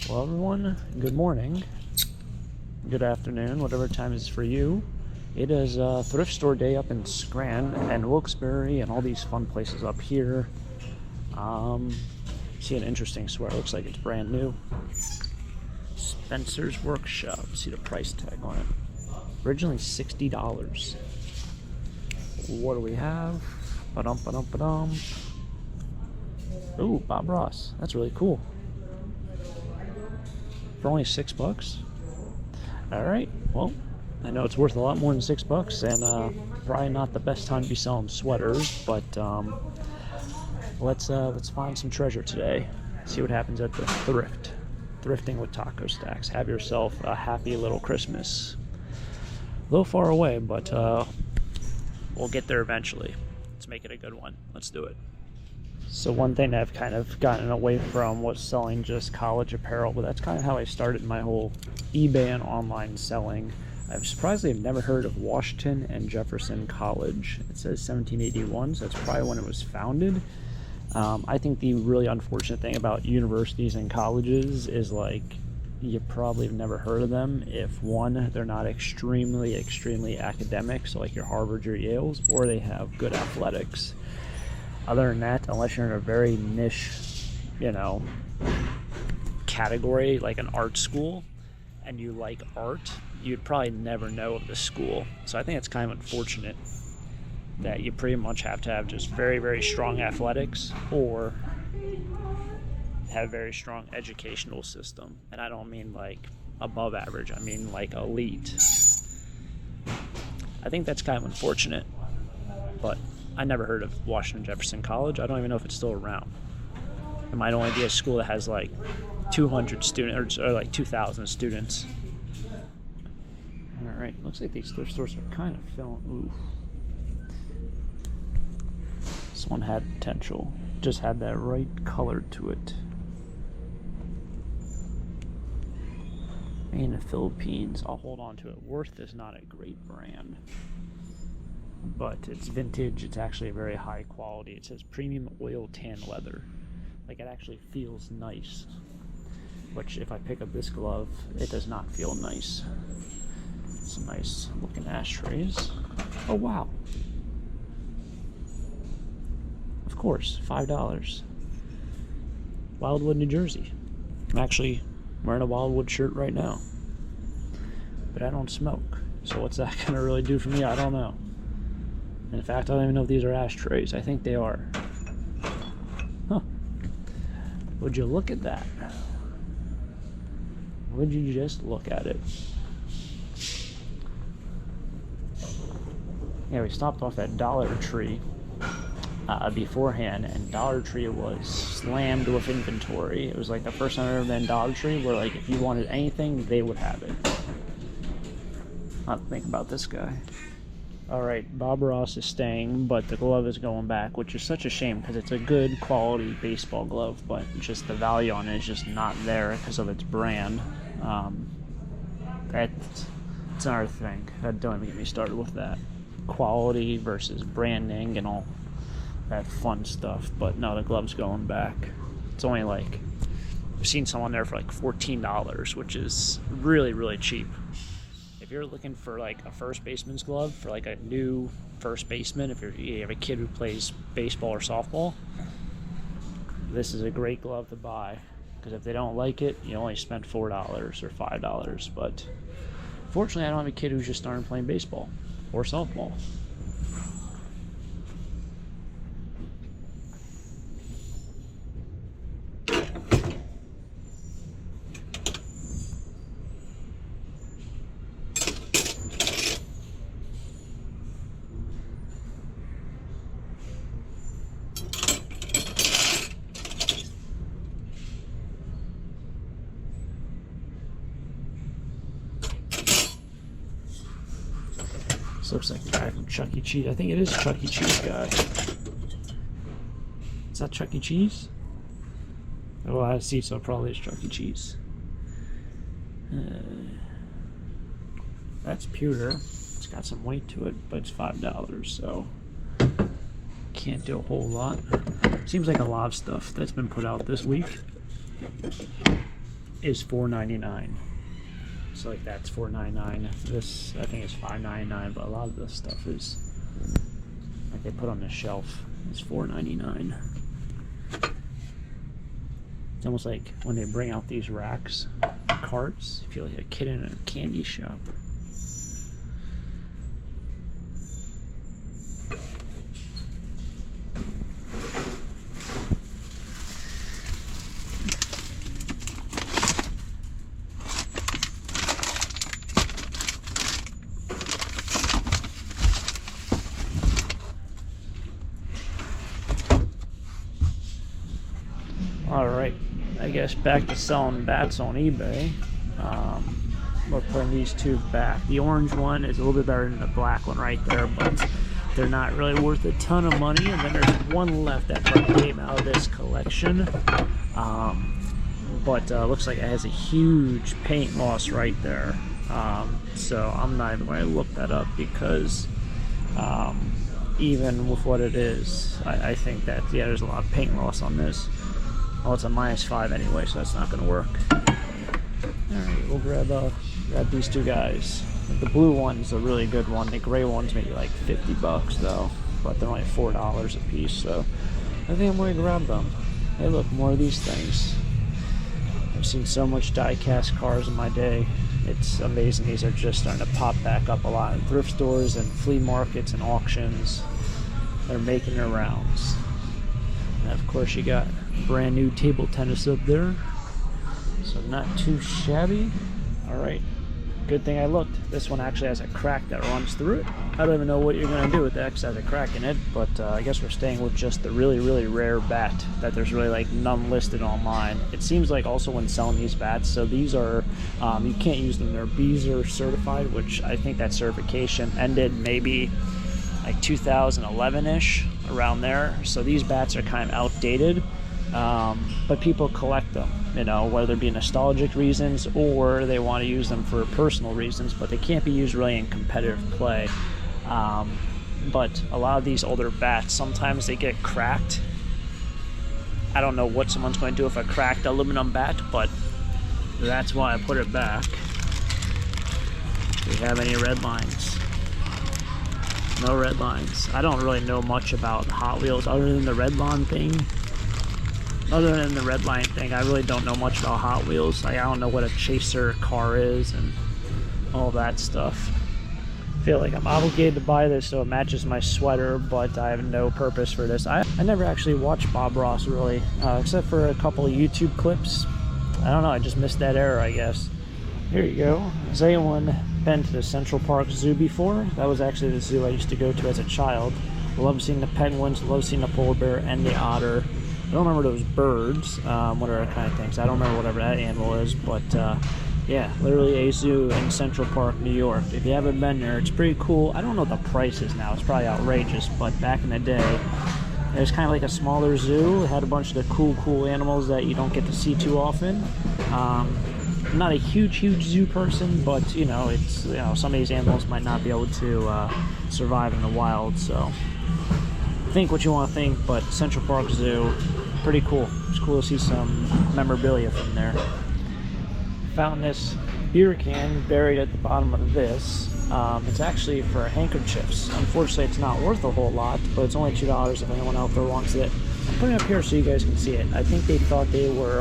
Well, everyone, good morning, good afternoon, whatever time is for you. It is thrift store day up in Scranton and Wilkes-Barre and all these fun places up here. See an interesting sweater, looks like it's brand new. Spencer's Workshop, see the price tag on it. Originally $60. What do we have? Ba-dum, ba-dum, ba-dum. Ooh, Bob Ross, that's really cool. For only $6. All right, well, I know it's worth a lot more than $6, and probably not the best time to be selling sweaters, but let's find some treasure today. See what happens at the Thrift. Thrifting with taco stacks. Have yourself a happy little Christmas. A little far away, but we'll get there eventually. Let's make it a good one. Let's do it. So one thing that I've kind of gotten away from was selling just college apparel, but that's kind of how I started my whole eBay and online selling. I'm surprised I've never heard of Washington and Jefferson College. It says 1781, so that's probably when it was founded. I think the really unfortunate thing about universities and colleges is, like, you probably have never heard of them if, one, they're not extremely academic, so like your Harvards or Yales, or they have good athletics. Other than that, unless you're in a very niche, category, like an art school, and you like art, you'd probably never know of the school. So I think it's kind of unfortunate that you pretty much have to have just very strong athletics or have a very strong educational system. And I don't mean like above average, I mean like elite. I think that's kind of unfortunate, but I never heard of Washington Jefferson College. I don't even know if it's still around. It might only be a school that has like 200 students or like 2,000 students. All right, looks like these thrift stores are kind of filling. Ooh. This one had potential. Just had that right color to it. Made in the Philippines. I'll hold on to it. Worth is not a great brand, but it's vintage. It's actually a very high quality. It says premium oil tan leather. Like, it actually feels nice, which if I pick up this glove, it does not feel nice. Some nice looking ashtrays. Oh wow, of course, $5. Wildwood, New Jersey. I'm actually wearing a Wildwood shirt right now, but I don't smoke, so what's that gonna really do for me? I don't know. In fact, I don't even know if these are ashtrays. I think they are. Huh. Would you look at that? Would you just look at it? Yeah, we stopped off at Dollar Tree beforehand, and Dollar Tree was slammed with inventory. It was like the first time I've ever been to Dollar Tree where, like, if you wanted anything, they would have it. Not to think about this guy. Alright, Bob Ross is staying, but the glove is going back, which is such a shame because it's a good quality baseball glove, but just the value on it is just not there because of its brand. That's another thing. Don't even get me started with that. Quality versus branding and all that fun stuff. But no, the glove's going back. It's only like, I've seen someone there for like $14, which is really cheap. If you're looking for like a first baseman's glove for like a new first baseman, if you have a kid who plays baseball or softball, this is a great glove to buy, because if they don't like it, you only spent $4 or $5. But fortunately, I don't have a kid who's just starting playing baseball or softball. This looks like a guy from Chuck E. Cheese. I think it is Chuck E. Cheese guy. Is that Chuck E. Cheese? Oh, I see, so it probably is Chuck E. Cheese. That's pewter. It's got some weight to it, but it's $5, so can't do a whole lot. Seems like a lot of stuff that's been put out this week. is $4.99. So like that's $4.99. This I think is $5.99, but a lot of this stuff is like they put on the shelf is $4.99. It's almost like when they bring out these racks, carts, you feel like a kid in a candy shop. Alright, I guess back to selling bats on eBay. We're putting these two back. The orange one is a little bit better than the black one right there, but they're not really worth a ton of money. And then there's one left that came out of this collection. But looks like it has a huge paint loss right there. So I'm not even going to look that up because even with what it is, I think that, yeah, there's a lot of paint loss on this. Well, it's a -5 anyway, so that's not going to work. Alright, we'll grab these two guys. The blue one's a really good one. The gray one's maybe like $50 though, but they're only $4 a piece, so I think I'm going to grab them. Hey, look, more of these things. I've seen so much die-cast cars in my day. It's amazing. These are just starting to pop back up a lot in thrift stores and flea markets and auctions. They're making their rounds. And of course you got brand new table tennis up there, so not too shabby. All right, good thing I looked. This one actually has a crack that runs through it. I don't even know what you're going to do with that because it has a crack in it, but I guess we're staying with just the really rare bat that there's really like none listed online. It seems like also when selling these bats, so these are you can't use them. They're Beezer certified, which I think that certification ended maybe like 2011-ish, around there. So these bats are kind of outdated, but people collect them, you know, whether it be nostalgic reasons or they want to use them for personal reasons, but they can't be used really in competitive play. But a lot of these older bats, sometimes they get cracked. I don't know what someone's going to do with a cracked aluminum bat, but that's why I put it back. Do we have any red lines? No red lines. I don't really know much about Hot Wheels other than the red line thing. I really don't know much about Hot Wheels. I don't know what a chaser car is and all that stuff. I feel like I'm obligated to buy this so it matches my sweater, but I have no purpose for this. I never actually watched Bob Ross really, except for a couple of YouTube clips. I don't know, I just missed that era, I guess. Here you go. Has anyone been to the Central Park Zoo before? That was actually the zoo I used to go to as a child. Love seeing the penguins, love seeing the polar bear and the otter. I don't remember those birds, whatever kind of things. I don't remember whatever that animal is, but yeah, literally a zoo in Central Park, New York. If you haven't been there, it's pretty cool. I don't know the prices now. It's probably outrageous, but back in the day, it was kind of like a smaller zoo. It had a bunch of the cool animals that you don't get to see too often. I'm not a huge zoo person, but you know, it's, you know, some of these animals might not be able to survive in the wild, so think what you want to think, but Central Park Zoo, pretty cool. It's cool to see some memorabilia from there. Found this beer can buried at the bottom of this. It's actually for handkerchiefs. Unfortunately, it's not worth a whole lot, but it's only $2 if anyone out there wants it. I'm putting it up here so you guys can see it. I think they thought they were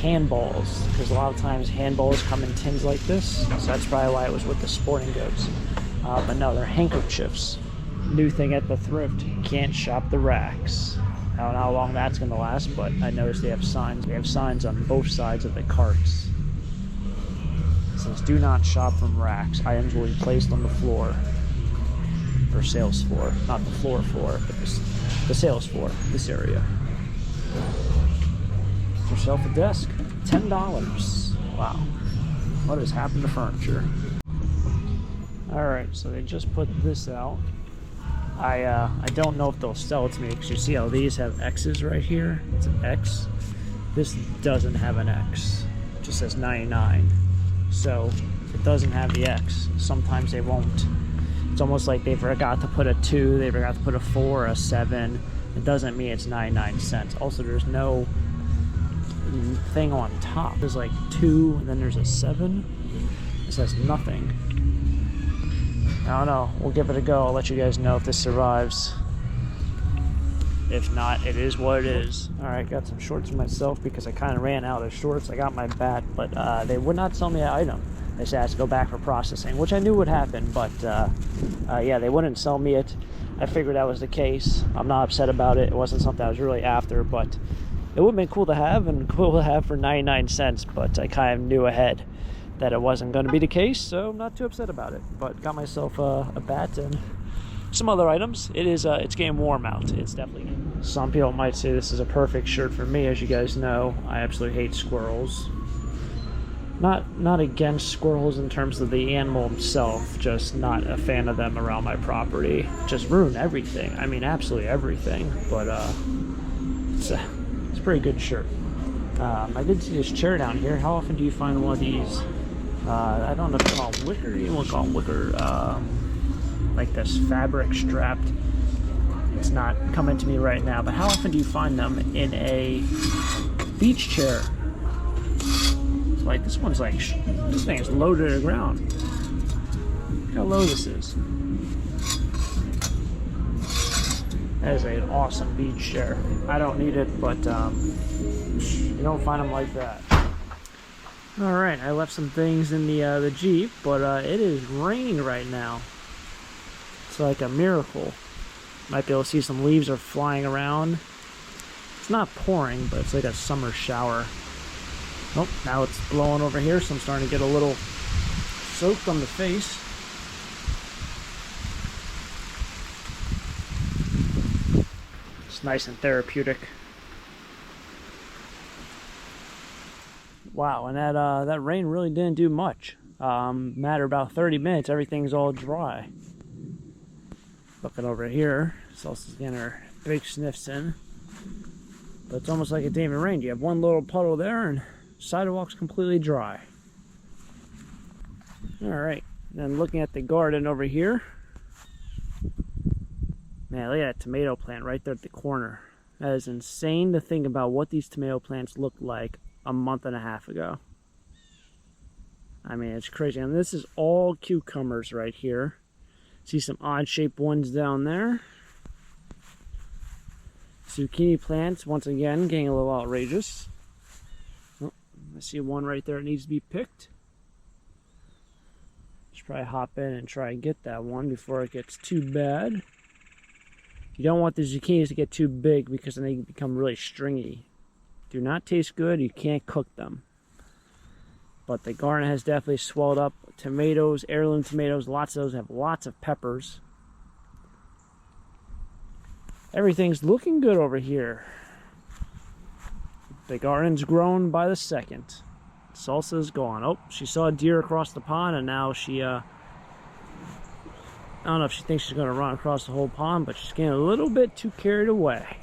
handballs, because a lot of times handballs come in tins like this, so that's probably why it was with the sporting goods. But no, they're handkerchiefs. New thing at the thrift, you can't shop the racks. I don't know how long that's going to last, but I noticed they have signs. They have signs on both sides of the carts. It says, do not shop from racks. Items will be placed on the floor. Or sales floor. Not the floor, but the sales floor, this area. Get yourself a desk. $10. Wow. What has happened to furniture? Alright, so they just put this out. I don't know if they'll sell it to me, because you see how these have X's right here? It's an X. This doesn't have an X. It just says 99. So if it doesn't have the X, sometimes they won't. It's almost like they forgot to put a 2, they forgot to put a 4, a 7. It doesn't mean it's 99 cents. Also, there's no thing on top. There's like 2, and then there's a 7. This has nothing. I don't know. We'll give it a go. I'll let you guys know if this survives. If not, it is what it is. Alright, got some shorts for myself because I kind of ran out of shorts. I got my bat, but they would not sell me that item. They said I had to go back for processing, which I knew would happen, but yeah, they wouldn't sell me it. I figured that was the case. I'm not upset about it. It wasn't something I was really after, but it would have been cool to have, and cool to have for 99 cents, but I kind of knew ahead that it wasn't going to be the case, so I'm not too upset about it. But got myself a bat and some other items. It's getting warm out. It's definitely getting... Some people might say this is a perfect shirt for me. As you guys know, I absolutely hate squirrels. Not against squirrels in terms of the animal himself, just not a fan of them around my property. Just ruin everything. I mean, absolutely everything. But it's a pretty good shirt. I did see this chair down here. How often do you find one of these? I don't know if you call them wicker. You won't call them wicker. Like this fabric strapped. It's not coming to me right now. But how often do you find them in a beach chair? Like this one's like, this thing is low to the ground. Look how low this is. That is an awesome beach chair. I don't need it, but you don't find them like that. All right, I left some things in the Jeep, but it is raining right now. It's like a miracle. Might be able to see some leaves are flying around. It's not pouring, but it's like a summer shower. Oh, now it's blowing over here, so I'm starting to get a little soaked on the face. It's nice and therapeutic. Wow, and that rain really didn't do much. Matter about 30 minutes, everything's all dry. Looking over here, Salsa's getting her big sniffs in. But it's almost like it didn't even rain. You have one little puddle there, and sidewalk's completely dry. Alright, then looking at the garden over here. Man, look at that tomato plant right there at the corner. That is insane to think about what these tomato plants looked like a month and a half ago. I mean, it's crazy. And this is all cucumbers right here. See some odd shaped ones down there. Zucchini plants, once again, getting a little outrageous. Oh, I see one right there that needs to be picked. Should probably hop in and try and get that one before it gets too bad. You don't want the zucchinis to get too big because then they become really stringy. Do not taste good, you can't cook them. But the garden has definitely swelled up. Tomatoes, heirloom tomatoes, lots of those have lots of peppers. Everything's looking good over here. The garden's grown by the second. Salsa's gone. Oh, she saw a deer across the pond, and now she, I don't know if she thinks she's going to run across the whole pond, but she's getting a little bit too carried away.